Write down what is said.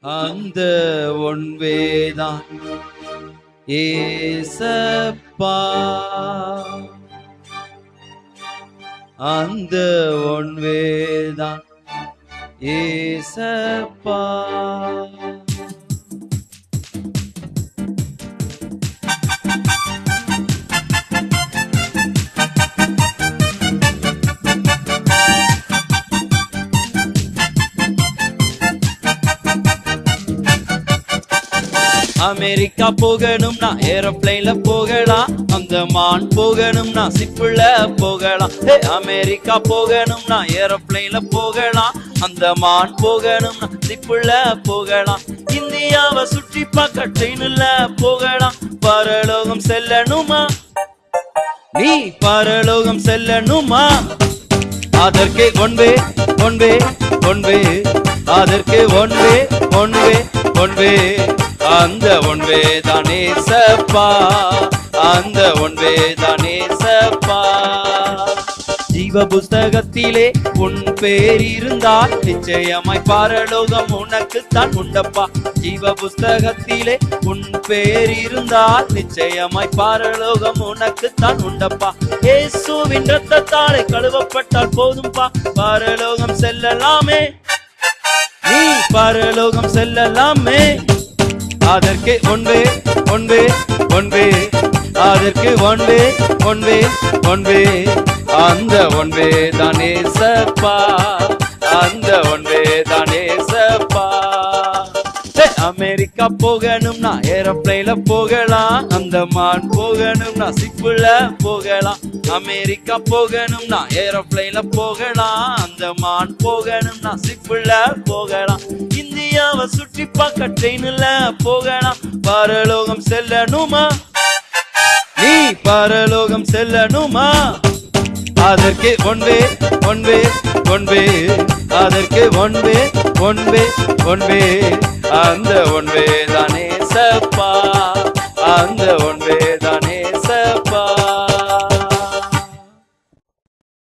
அந்த ஒன்வேதான் ஏசப்பா, அந்த ஒன்வேதான் ஏசப்பா. அமெரிக்கா போகணும்னா ஏரோப்ளைன்ல போகலாம், அந்த மான் போகணும்னா சிப்புல போகலாம். அமெரிக்கா போகணும்னா ஏரோப்ளைன்ல போகலாம், அந்த மான் போகணும்னா சிப்புல போகலாம். இந்தியாவை சுற்றி பார்க்க ட்ரெயின்ல போகலாம். பரலோகம் செல்லணுமா, நீ பரலோகம் செல்லணுமா? அதற்கு ஒன்வே ஒன்வே ஒன்வே, அதற்கு ஒன்வே ஒன்வே ஒன்வே, அந்த ஒன்வே தானே சப்பா, அந்த ஒன்வே தானே சப்பா. ஜீவ புஸ்தகத்திலே உன் பேர் இருந்தால் நிச்சயமாய் பரலோகம் உனக்கு தான் உண்டப்பா. ஜீவ புஸ்தகத்திலே உன் பேர் இருந்தால் நிச்சயமாய் பரலோகம் உனக்கு தான் உண்டப்பா. இயேசுவின் இரத்தத்தாலே கழுவப்பட்டால் போதும்பா, பரலோகம் செல்லலாமே, நீ பரலோகம் செல்லலாமே. அதற்கு ஒன்வே ஒன்வே ஒன்வே, அதற்கு ஒன்வே ஒன்வே ஒன்வே, அந்த ஒன்வே தானே சப்பா, அந்த ஒன்வே தானே சப்பா. அமெரிக்கா போகணும்னா ஏரோப்ளைன்ல போகலாம், அந்த மான் போகணும்னா சிப்புல போகலாம். அமெரிக்கா போகணும்னா ஏரோப்ளைன்ல போகலாம், அந்த மான் போகணும்னா சிப்புல போகலாம். இந்தியாவை சுற்றி பார்க்க ட்ரெயின்ல போகலாம். பரலோகம் செல்லணுமா, நீ பரலோகம் செல்லணுமா? அதற்கு ஒன்வே ஒன்வே ஒன்வே, அதற்கு ஒன்வே ஒன்வே ஒன்வே, அந்த ஒன்வே தானே